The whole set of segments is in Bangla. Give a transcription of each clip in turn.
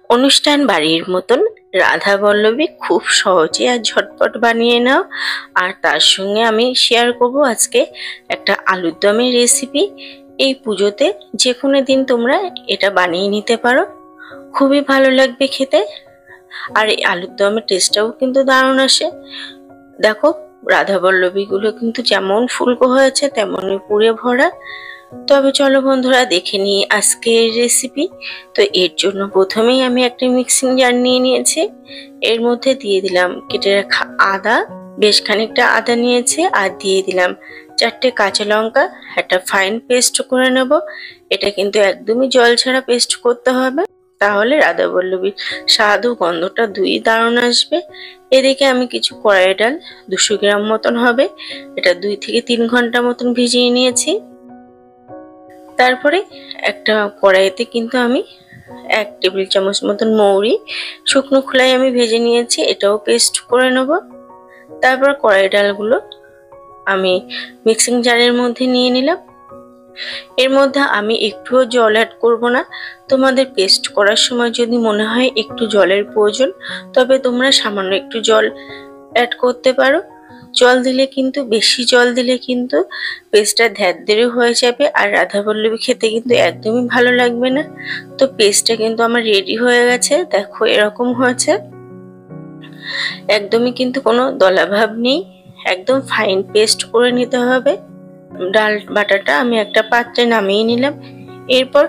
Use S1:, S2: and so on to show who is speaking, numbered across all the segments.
S1: অনুষ্ঠান বাড়ির মতন রাধা বল্লভী খুব সহজে আর ঝটপট বানিয়ে নাও। আর তার সঙ্গে আমি শেয়ার করব আজকে একটা আলুর দমের রেসিপি। এই পুজোতে যে কোনো দিন তোমরা এটা বানিয়ে নিতে পারো, খুবই ভালো লাগবে খেতে। আর এই আলুর দমের টেস্টটাও কিন্তু দারুণ আসে। দেখো, রাধা বল্লভীগুলো কিন্তু যেমন ফুলকো হয়েছে তেমনই পুরে ভরা। তবে চলো বন্ধুরা, দেখে নিই আজকের রেসিপি। তো এর জন্য প্রথমেই আমি একটা মিক্সিং জার নিয়ে নিয়েছি। এর মধ্যে দিয়ে দিলাম কেটে রাখা আদা, বেশ খানিকটা আদা নিয়েছি, আর দিয়ে দিলাম 4টে কাঁচা লঙ্কা। একটা ফাইন পেস্ট করে নেব। এটা কিন্তু একদমই জল ছাড়া পেস্ট করতে হবে, তাহলে রাধা বল্লভীর স্বাদ ও গন্ধটা দুই দারুণ আসবে। এদিকে আমি কিছু কড়াই ডাল 200 গ্রাম মতন হবে, এটা 2 থেকে 3 ঘন্টা মতন ভিজিয়ে নিয়েছি। তারপরে একটা কড়াইতে কিন্তু আমি 1 টেবিল চামচ মতন মৌরি শুকনো খোলায় আমি ভেজে নিয়েছি, এটাও পেস্ট করে নেব। তারপর কড়াই ডালগুলো আমি মিক্সিং জারের মধ্যে নিয়ে নিলাম। এর মধ্যে আমি একটুও জল অ্যাড করব না। তোমাদের পেস্ট করার সময় যদি মনে হয় একটু জলের প্রয়োজন, তবে তোমরা সামান্য একটু জল অ্যাড করতে পারো। জল দিলে কিন্তু, বেশি জল দিলে কিন্তু পেস্টটা ধ্যাড় হয়ে যাবে, আর রাধা বল্লভী খেতে কিন্তু একদমই ভালো লাগবে না। তো পেস্টটা কিন্তু আমার রেডি হয়ে গেছে, দেখো এরকম হয়েছে। একদমই কিন্তু কোনো দলাভাব নেই, একদম ফাইন পেস্ট করে নিতে হবে। ডাল বাটাটা আমি একটা পাত্রে নামিয়ে নিলাম। এরপর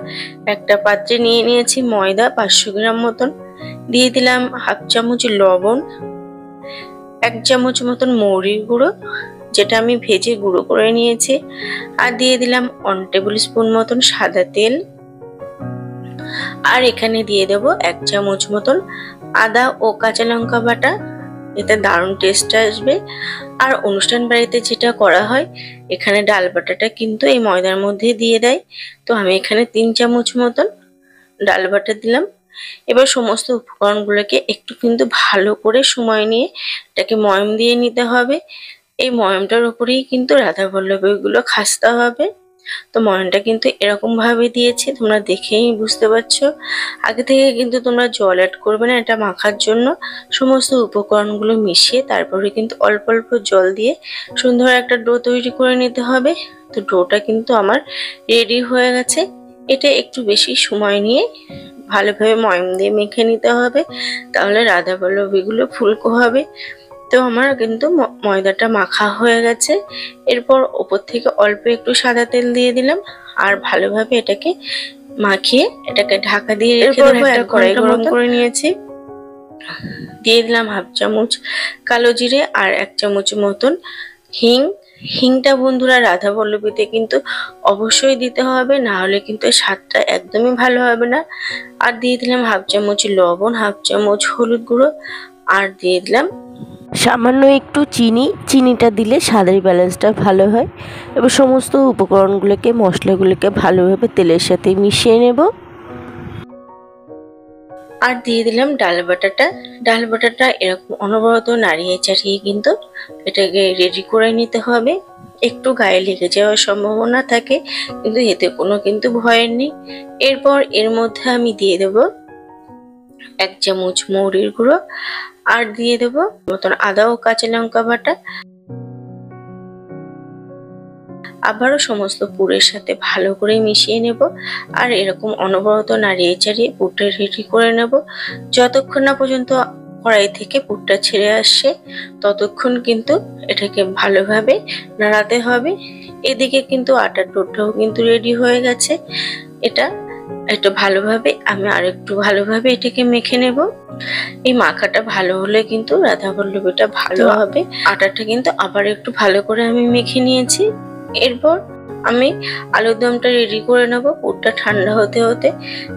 S1: একটা পাত্রে নিয়ে নিয়েছি ময়দা 500 গ্রাম মতন, দিয়ে দিলাম হাফ চামচ লবণ, 1 চামচ মতন মৌরির গুঁড়ো যেটা আমি ভেজে গুঁড়ো করে নিয়েছি, আর দিয়ে দিলাম 1 টেবিল স্পুন মতন সাদা তেল। আর এখানে দিয়ে দেব 1 চামচ মতন আদা ও কাঁচা লঙ্কা বাটা, এতে দারুণ টেস্ট আসবে। আর অনুষ্ঠান বাড়িতে যেটা করা হয়, এখানে ডাল বাটাটা কিন্তু এই ময়দার মধ্যে দিয়ে দেয়। তো আমি এখানে 3 চামচ মতন ডাল বাটা দিলাম। এবার সমস্ত উপকরণগুলোকে একটু কিন্তু ভালো করে সময় নিয়ে এটাকে ময়ম দিয়ে নিতে হবে। এই ময়মটার উপরেই কিন্তু রাধা বল্লভীগুলো খাসতে হবে। তো ময়মটা কিন্তু এরকম ভাবে দিয়েছি, তোমরা দেখেই বুঝতে পারছো। আগে থেকে কিন্তু তোমরা জল অ্যাড করবে না এটা মাখার জন্য। সমস্ত উপকরণগুলো মিশিয়ে তারপরে কিন্তু অল্প অল্প জল দিয়ে সুন্দর একটা ডো তৈরি করে নিতে হবে। তো ডোটা কিন্তু আমার রেডি হয়ে গেছে। এটা একটু বেশি সময় নিয়ে ভালোভাবে ময়ম দিয়ে মেখে নিতে হবে, তাহলে রাধা বল্লভীগুলো ফুলকো হবে। তো আমার কিন্তু ময়দাটা মাখা হয়ে গেছে। এরপর ওপর থেকে অল্প একটু সাদা তেল দিয়ে দিলাম, আর ভালোভাবে এটাকে মাখিয়ে এটাকে ঢাকা দিয়ে রেখে দেবো। একটা কড়াই গরম করে নিয়েছি, দিয়ে দিলাম হাফ চামচ কালো জিরে আর 1 চামচ মতন হিং। হিংটা বন্ধুরা রাধা বল্লভীতে কিন্তু অবশ্যই দিতে হবে, না হলে কিন্তু স্বাদটা একদমই ভালো হবে না। আর দিয়ে দিলাম হাফ চামচ লবণ, হাফ চামচ হলুদ গুঁড়ো, আর দিয়ে দিলাম
S2: সামান্য একটু চিনি। চিনিটা দিলে স্বাদের ব্যালেন্সটা ভালো হয়। এবার সমস্ত উপকরণগুলোকে, মশলাগুলোকে ভালোভাবে তেলের সাথে মিশিয়ে নেব।
S1: আর দিয়ে দিলাম ডাল বাটাটা। ডাল বাটাটা এরকম অনবরত নাড়িয়ে চাড়িয়ে কিন্তু এটাকে রেডি করে নিতে হবে। একটু গায়ে লেগে যাওয়ার সম্ভাবনা থাকে, কিন্তু এতে কোনো কিন্তু ভয়ের নেই। এরপর এর মধ্যে আমি দিয়ে দেব 1 চামচ মৌরির গুঁড়ো, আর দিয়ে দেব মতন আদা ও কাঁচা লঙ্কা বাটা। আবারও সমস্ত পুরের সাথে ভালো করে মিশিয়ে নেব, আর এরকম অনবরত নাড়িয়ে চাড়িয়ে পুরটা রেডি করে নেব। যতক্ষণ না পর্যন্ত কড়াই থেকে পুরটা ছেড়ে আসছে, ততক্ষণ কিন্তু এটাকে ভালোভাবে নাড়াতে হবে। এদিকে কিন্তু আটার ডোটাও কিন্তু রেডি হয়ে গেছে। এটা একটু ভালোভাবে আমি আরেকটু ভালোভাবে এটাকে মেখে নেব। এই মাখাটা ভালো হলে কিন্তু রাধা বল্লভীটা ভালো হবে। আটাটা কিন্তু আবার একটু ভালো করে আমি মেখে নিয়েছি। এরপর আমি আলুর দমটা রেডি করে নেব। পুরটা ঠান্ডা হতে হতে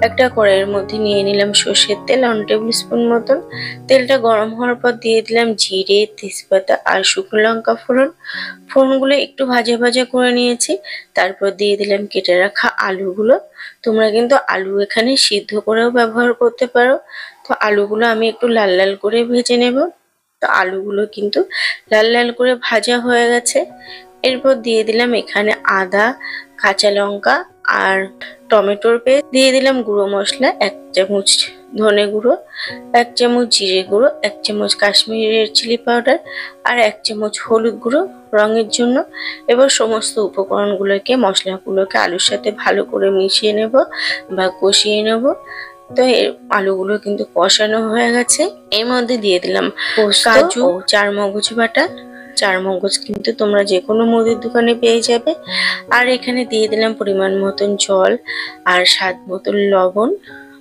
S1: একটা কড়াইয়ের মধ্যে নিয়ে নিলাম সর্ষের তেল 1 টেবিল স্পুন মতন। তেলটা গরম হওয়ার পর দিয়ে দিলাম জিরে, তেজপাতা আর শুকনো লঙ্কা ফোড়ন। ফোড়নগুলো একটু ভাজা ভাজা করে নিয়েছি। তারপর দিয়ে দিলাম কেটে রাখা আলুগুলো। তোমরা কিন্তু আলু এখানে সিদ্ধ করেও ব্যবহার করতে পারো। তো আলুগুলো আমি একটু লাল লাল করে ভেজে নেব। তো আলুগুলো কিন্তু লাল লাল করে ভাজা হয়ে গেছে। এরপর দিয়ে দিলাম এখানে আদা, কাঁচা লঙ্কা আর টমেটোর পেস্ট, দিয়ে দিলাম গুঁড়ো মশলা 1 চামচ ধনে গুঁড়ো, 1 চামচ জিরে গুঁড়ো, 1 চামচ কাশ্মীরি রেড চিলি পাউডার আর 1 চামচ হলুদ গুঁড়ো রঙের জন্য। এবার সমস্ত উপকরণগুলোকে মশলাগুলোকে আলুর সাথে ভালো করে মিশিয়ে নেব বা কষিয়ে নেব। তো আলুগুলো কিন্তু কষানো হয়ে গেছে। এর মধ্যে দিয়ে দিলাম কাজু ও চারমগজ বাটা। চারমগজ কিন্তু তোমরা যে কোনো মুদির দোকানে পেয়ে যাবে। আর এখানে দিয়ে দিলাম পরিমাণ মতন জল আর স্বাদ মতন লবণ,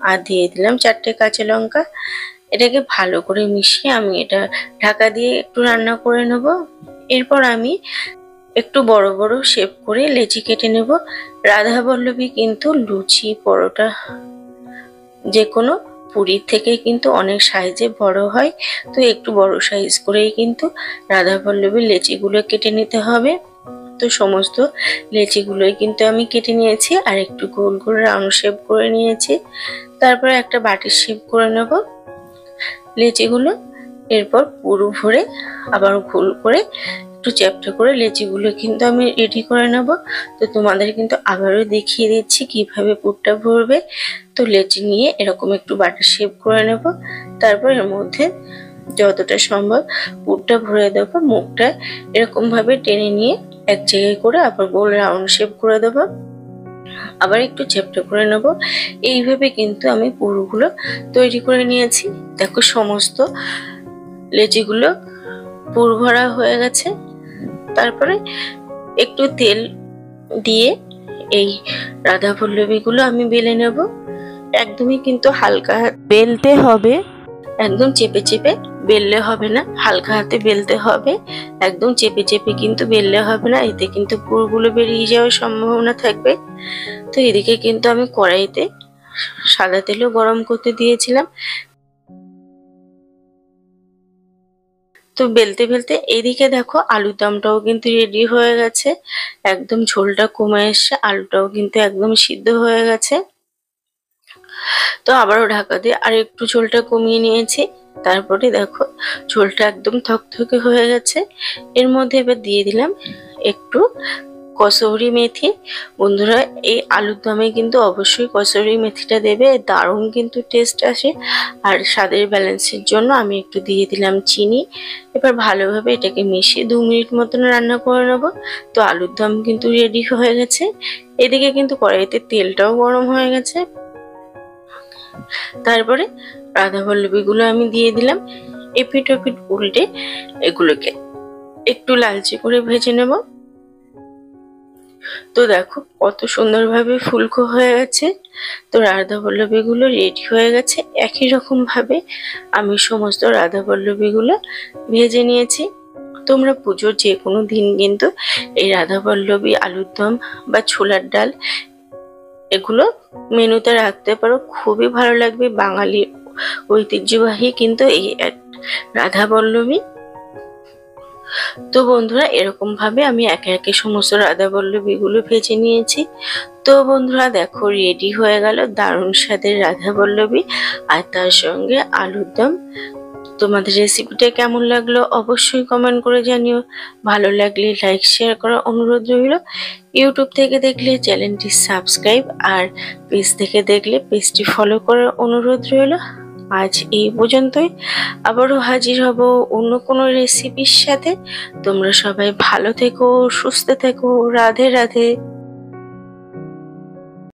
S1: আর দিয়ে দিলাম 4টে কাঁচা লঙ্কা। এটাকে ভালো করে মিশিয়ে আমি এটা ঢাকা দিয়ে একটু রান্না করে নেব। এরপর আমি একটু বড় বড় শেপ করে লেচি কেটে নেব। রাধাবল্লভী কিন্তু লুচি, পরোটা, যে কোনো পুরীর থেকে কিন্তু অনেক সাইজে বড় হয়। তো একটু বড় সাইজ করেই কিন্তু রাধাবল্লভীর লেচিগুলো কেটে নিতে হবে। তো সমস্ত লেচিগুলোই কিন্তু আমি কেটে নিয়েছি আর একটু গোল গোল রাউন্ড শেপ করে নিয়েছি। তারপরে একটা বাটির শেপ করে নেব লেচিগুলো। এরপর পুরো ভরে আবার গোল করে একটু চ্যাপ্টা করে লেচিগুলো কিন্তু আমি রেডি করে নেব। তো তোমাদের কিন্তু আবারও দেখিয়ে দিচ্ছি কিভাবে পুরটা ভরবে। তো লেচি নিয়ে এরকম একটু বাটার শেপ করে নেব। তারপর এর মধ্যে যতটা সম্ভব পুরটা ভরে দেবো। মুখটা এরকম ভাবে টেনে নিয়ে এক জায়গায় করে আবার গোল রাউন্ড শেপ করে দেবো, আবার একটু চ্যাপ্টা করে নেব। এইভাবে কিন্তু আমি পুরগুলো তৈরি করে নিয়েছি। দেখো সমস্ত লেচিগুলো পুর ভরা হয়ে গেছে। তারপরে একটু তেল দিয়ে এই রাধাবল্লভীগুলো আমি বেলে নেব। একদমই কিন্তু হালকা
S2: বেলতে হবে,
S1: একদম চেপে চেপে বেললে হবে না, হালকা হাতে বেলতে হবে। একদম চেপে চেপে কিন্তু বেললে হবে না, এতে কিন্তু পুরগুলো বেরিয়ে যাওয়ার সম্ভাবনা থাকবে। তো এদিকে কিন্তু আমি কড়াইতে সাদা তেলও গরম করতে দিয়েছিলাম। তো বেলতে বেলতে এদিকে দেখো আলুর দমটাও কিন্তু রেডি হয়ে গেছে। একদম ঝোলটা কমে এসছে, আলুটাও কিন্তু একদম সিদ্ধ হয়ে গেছে। তো আবারও ঢাকা দিয়ে আর একটু ঝোলটা কমিয়ে নিয়েছি। তারপরে দেখো ঝোলটা একদম থকথকে হয়ে গেছে। এর মধ্যে এবার দিয়ে দিলাম একটু কসুরি মেথি। বন্ধুরা এই আলুর দমে কিন্তু অবশ্যই কসুরি মেথিটা দেবে, দারুণ কিন্তু টেস্ট আসে। আর স্বাদের ব্যালেন্সের জন্য আমি একটু দিয়ে দিলাম চিনি। এবার ভালোভাবে এটাকে মিশিয়ে 2 মিনিট মতন রান্না করে নেবো। তো আলুর দম কিন্তু রেডি হয়ে গেছে। এদিকে কিন্তু কড়াইতে তেলটাও গরম হয়ে গেছে। তারপরে রাধাবল্লভীগুলো আমি দিয়ে দিলাম। এপিট ওপিট উল্টে এগুলোকে একটু লালচে করে ভেজে নেব। তো দেখো কত সুন্দরভাবে ফুলকো হয়ে গেছে। তো রাধাবল্লভীগুলো রেডি হয়ে গেছে। একই রকম ভাবে আমি সমস্ত রাধাবল্লভীগুলো ভেজে নিয়েছি। তোমরা পুজোর যে কোনো দিন কিন্তু এই রাধাবল্লভী, আলুর দম বা ছোলার ডাল এগুলো মেনুতে রাখতে পারো, খুবই ভালো লাগবে। বাঙালি ঐতিহ্যবাহী কিন্তু এই রাধাবল্লভী। তো বন্ধুরা এরকম ভাবে আমি একে একে সমস্ত রাধাবল্লভীগুলো ভেজে নিয়েছি। তো বন্ধুরা দেখো রেডি হয়ে গেল দারুণ স্বাদের রাধাবল্লভী আর তার সঙ্গে আলুর দম। তোমাদের রেসিপিটা কেমন লাগলো অবশ্যই কমেন্ট করে জানিও। ভালো লাগলে লাইক শেয়ার করার অনুরোধ রইল। ইউটিউব থেকে দেখলে চ্যানেলটি সাবস্ক্রাইব আর পেজ থেকে দেখলে পেজটি ফলো করার অনুরোধ রইল। আজ এই পর্যন্তই, আবারও হাজির হব অন্য কোনো রেসিপির সাথে। তোমরা সবাই ভালো থেকো, সুস্থ থেকো। রাধে রাধে।